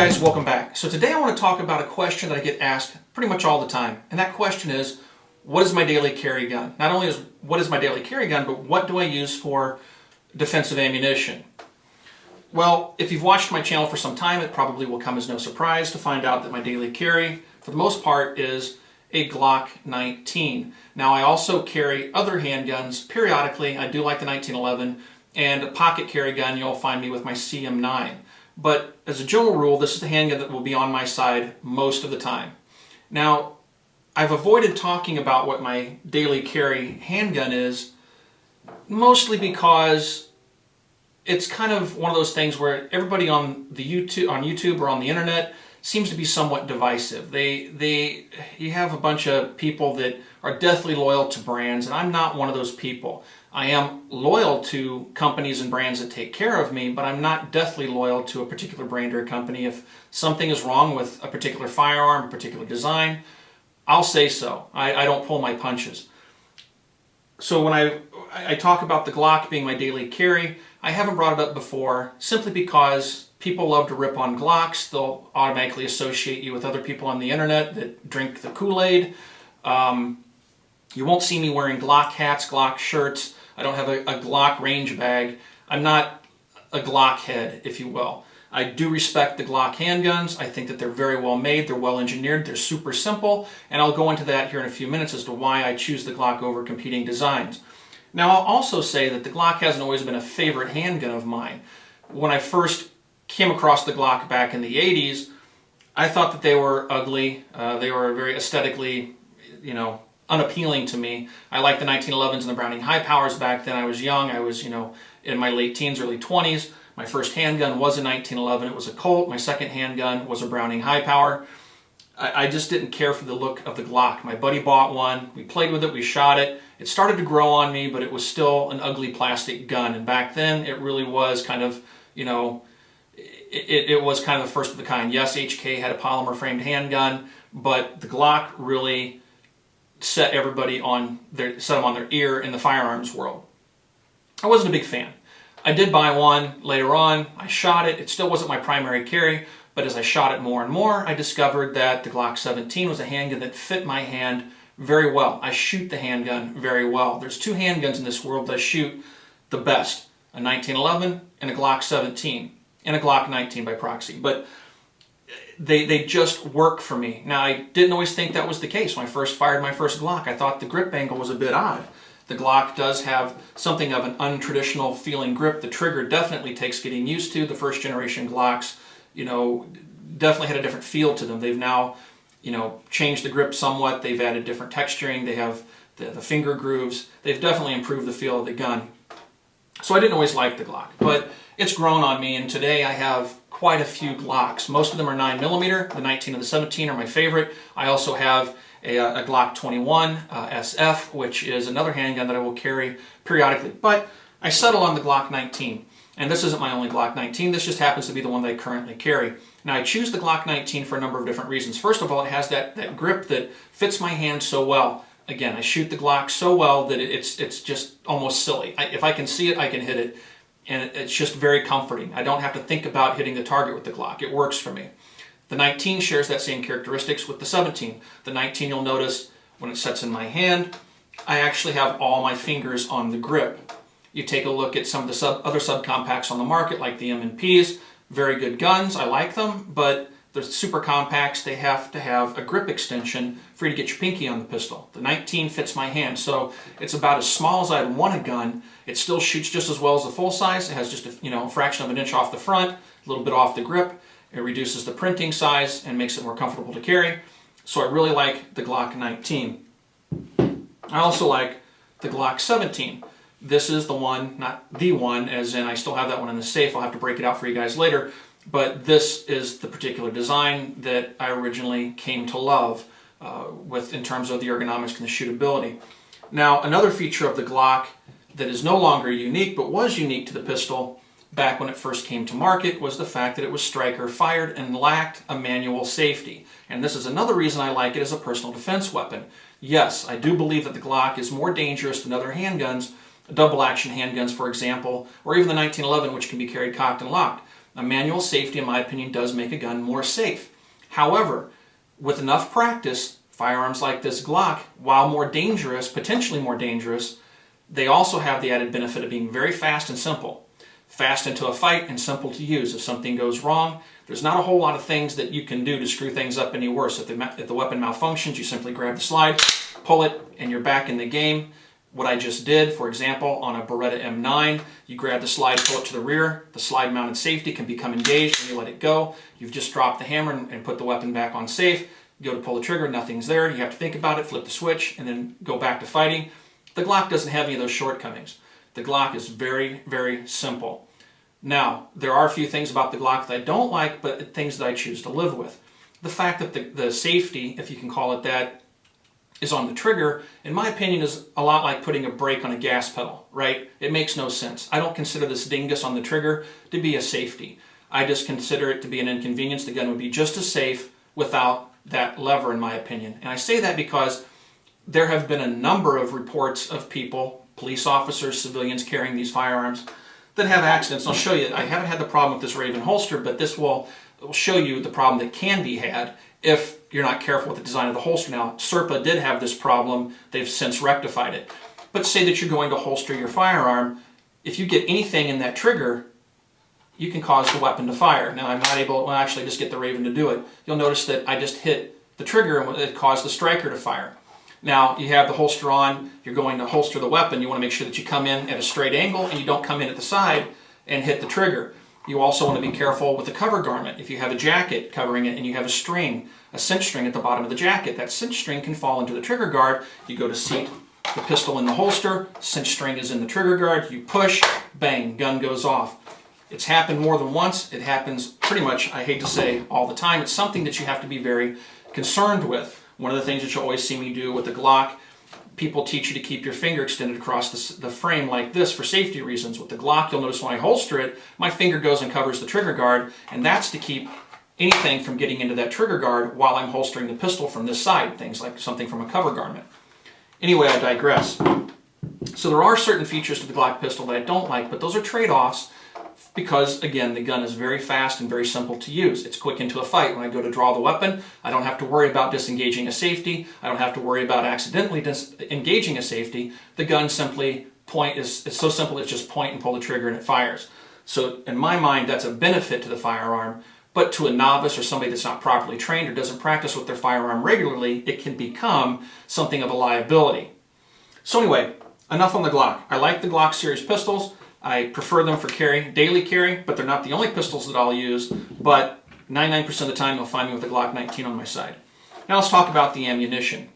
guys, welcome back. So today I want to talk about a question that I get asked pretty much all the time. And that question is, what is my daily carry gun? Not only is what is my daily carry gun, but what do I use for defensive ammunition? Well, if you've watched my channel for some time, it probably will come as no surprise to find out that my daily carry, for the most part, is a Glock 19. Now I also carry other handguns periodically. I do like the 1911, and a pocket carry gun, you'll find me with my CM9. But as a general rule, this is the handgun that will be on my side most of the time. Now, I've avoided talking about what my daily carry handgun is, mostly because it's kind of one of those things where everybody on YouTube or on the internet seems to be somewhat divisive. You have a bunch of people that are deathly loyal to brands, and I'm not one of those people. I am loyal to companies and brands that take care of me, but I'm not deathly loyal to a particular brand or company. If something is wrong with a particular firearm, a particular design, I'll say so. I don't pull my punches. So when I talk about the Glock being my daily carry, I haven't brought it up before simply because people love to rip on Glocks. They'll automatically associate you with other people on the internet that drink the Kool-Aid. You won't see me wearing Glock hats, Glock shirts. I don't have a Glock range bag. I'm not a Glock head, if you will. I do respect the Glock handguns. I think that they're very well made, they're well engineered, they're super simple, and I'll go into that here in a few minutes as to why I choose the Glock over competing designs. Now I'll also say that the Glock hasn't always been a favorite handgun of mine. When I first came across the Glock back in the 80s, I thought that they were ugly. They were very aesthetically, unappealing to me. I liked the 1911s and the Browning high powers back then. I was young. I was, in my late teens, early 20s. My first handgun was a 1911. It was a Colt. My second handgun was a Browning high power. I just didn't care for the look of the Glock. My buddy bought one. We played with it. We shot it. It started to grow on me, but it was still an ugly plastic gun. And back then, it really was kind of, it was kind of the first of the kind. Yes, HK had a polymer framed handgun, but the Glock really set everybody on their ear in the firearms world. I wasn't a big fan. I did buy one later on. I shot it. It still wasn't my primary carry, but as I shot it more and more, I discovered that the Glock 17 was a handgun that fit my hand very well. I shoot the handgun very well. There's two handguns in this world that I shoot the best, a 1911 and a Glock 17, and a Glock 19 by proxy. But they just work for me. Now, I didn't always think that was the case. When I first fired my first Glock, I thought the grip angle was a bit odd. The Glock does have something of an untraditional feeling grip. The trigger definitely takes getting used to. The first generation Glocks, definitely had a different feel to them. They've now, changed the grip somewhat. They've added different texturing. They have the finger grooves. They've definitely improved the feel of the gun. So I didn't always like the Glock, but it's grown on me, and today I have quite a few Glocks. Most of them are 9mm. The 19 and the 17 are my favorite. I also have a Glock 21 SF, which is another handgun that I will carry periodically. But I settle on the Glock 19. And this isn't my only Glock 19. This just happens to be the one that I currently carry. Now, I choose the Glock 19 for a number of different reasons. First of all, it has that grip that fits my hand so well. Again, I shoot the Glock so well that it's just almost silly. If I can see it, I can hit it. And it's just very comforting. I don't have to think about hitting the target with the Glock. It works for me. The 19 shares that same characteristics with the 17. The 19, you'll notice when it sets in my hand, I actually have all my fingers on the grip. You take a look at some of the other subcompacts on the market, like the M&Ps, very good guns, I like them, but the super compacts, they have to have a grip extension for you to get your pinky on the pistol. The 19 fits my hand, so it's about as small as I'd want a gun. It still shoots just as well as the full size. It has just a fraction of an inch off the front, a little bit off the grip. It reduces the printing size and makes it more comfortable to carry. So I really like the Glock 19. I also like the Glock 17. This is the one, not the one, as in I still have that one in the safe. I'll have to break it out for you guys later. But this is the particular design that I originally came to love in terms of the ergonomics and the shootability. Now, another feature of the Glock that is no longer unique, but was unique to the pistol back when it first came to market, was the fact that it was striker fired and lacked a manual safety. And this is another reason I like it as a personal defense weapon. Yes, I do believe that the Glock is more dangerous than other handguns, double action handguns, for example, or even the 1911, which can be carried cocked and locked. A manual safety, in my opinion, does make a gun more safe. However, with enough practice, firearms like this Glock, while more dangerous, potentially more dangerous, they also have the added benefit of being very fast and simple. Fast into a fight and simple to use. If something goes wrong, there's not a whole lot of things that you can do to screw things up any worse. If the weapon malfunctions, you simply grab the slide, pull it, and you're back in the game. What I just did, for example, on a Beretta M9, you grab the slide, pull it to the rear, the slide mounted safety can become engaged when you let it go. You've just dropped the hammer and put the weapon back on safe. You go to pull the trigger, nothing's there. You have to think about it, flip the switch, and then go back to fighting. The Glock doesn't have any of those shortcomings. The Glock is very, very simple. Now, there are a few things about the Glock that I don't like, but things that I choose to live with. The fact that the safety, if you can call it that, is on the trigger, in my opinion, is a lot like putting a brake on a gas pedal, right? It makes no sense. I don't consider this dingus on the trigger to be a safety. I just consider it to be an inconvenience. The gun would be just as safe without that lever, in my opinion. And I say that because there have been a number of reports of people, police officers, civilians carrying these firearms that have accidents. I'll show you. I haven't had the problem with this Raven holster, but this will show you the problem that can be had if you're not careful with the design of the holster. Now, Serpa did have this problem. They've since rectified it. But say that you're going to holster your firearm. If you get anything in that trigger, you can cause the weapon to fire. Now, I'm not able to actually just get the Raven to do it. You'll notice that I just hit the trigger and it caused the striker to fire. Now, you have the holster on. You're going to holster the weapon. You want to make sure that you come in at a straight angle and you don't come in at the side and hit the trigger. You also want to be careful with the cover garment. If you have a jacket covering it and you have a string, a cinch string at the bottom of the jacket, that cinch string can fall into the trigger guard. You go to seat the pistol in the holster, cinch string is in the trigger guard, you push, bang, gun goes off. It's happened more than once. It happens pretty much, I hate to say, all the time. It's something that you have to be very concerned with. One of the things that you always see me do with the Glock, people teach you to keep your finger extended across the frame like this for safety reasons. With the Glock, you'll notice when I holster it, my finger goes and covers the trigger guard, and that's to keep anything from getting into that trigger guard while I'm holstering the pistol from this side, things like something from a cover garment. Anyway, I digress. So there are certain features to the Glock pistol that I don't like, but those are trade-offs because, again, the gun is very fast and very simple to use. It's quick into a fight. When I go to draw the weapon, I don't have to worry about disengaging a safety. I don't have to worry about accidentally engaging a safety. The gun simply it's so simple, it's just point and pull the trigger and it fires. So in my mind, that's a benefit to the firearm, but to a novice or somebody that's not properly trained or doesn't practice with their firearm regularly, it can become something of a liability. So anyway, enough on the Glock. I like the Glock series pistols. I prefer them for daily carry, but they're not the only pistols that I'll use, but 99% of the time you'll find me with a Glock 19 on my side. Now let's talk about the ammunition.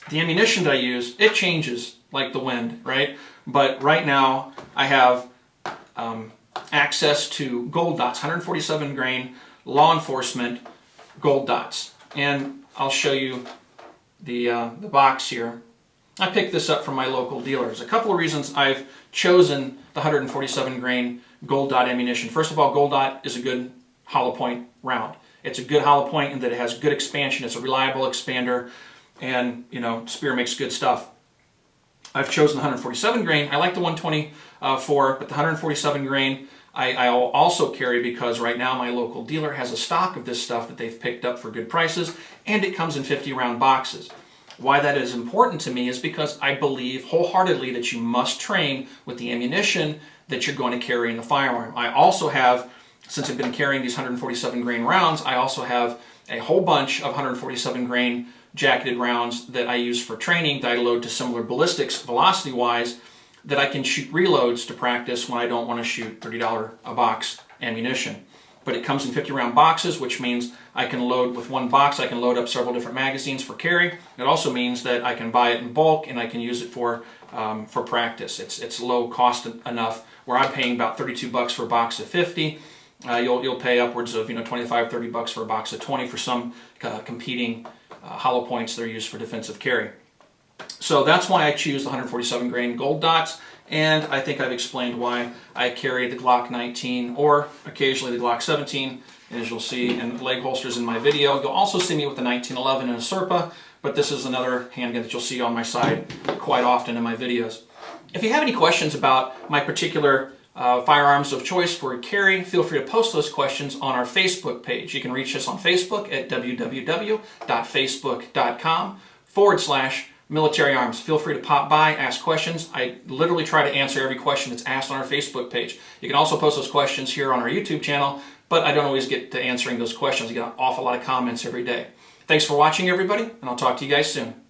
The ammunition that I use, it changes like the wind, right? But right now I have access to gold dots, 147 grain law enforcement gold dots. And I'll show you the box here. I picked this up from my local dealers. A couple of reasons I've chosen the 147 grain gold dot ammunition. First of all, gold dot is a good hollow point round. It's a good hollow point in that it has good expansion. It's a reliable expander, and Spear makes good stuff. I've chosen the 147 grain. I like the 124, but the 147 grain I'll also carry because right now my local dealer has a stock of this stuff that they've picked up for good prices, and it comes in 50 round boxes. Why that is important to me is because I believe wholeheartedly that you must train with the ammunition that you're going to carry in the firearm. I also have, since I've been carrying these 147 grain rounds, I also have a whole bunch of 147 grain jacketed rounds that I use for training that I load to similar ballistics velocity-wise that I can shoot reloads to practice when I don't want to shoot $30 a box ammunition. But it comes in 50 round boxes, which means I can load with one box, I can load up several different magazines for carry. It also means that I can buy it in bulk and I can use it for practice. It's low cost enough where I'm paying about 32 bucks for a box of 50. You'll pay upwards of 25, 30 bucks for a box of 20 for some competing hollow points that are used for defensive carry. So that's why I choose the 147 grain gold dots, and I think I've explained why I carry the Glock 19 or occasionally the Glock 17, as you'll see in leg holsters in my video. You'll also see me with the 1911 and a Serpa, but this is another handgun that you'll see on my side quite often in my videos. If you have any questions about my particular firearms of choice for carry, feel free to post those questions on our Facebook page. You can reach us on Facebook at www.facebook.com/military arms. Feel free to pop by, ask questions. I literally try to answer every question that's asked on our Facebook page. You can also post those questions here on our YouTube channel, but I don't always get to answering those questions. I get an awful lot of comments every day. Thanks for watching, everybody, and I'll talk to you guys soon.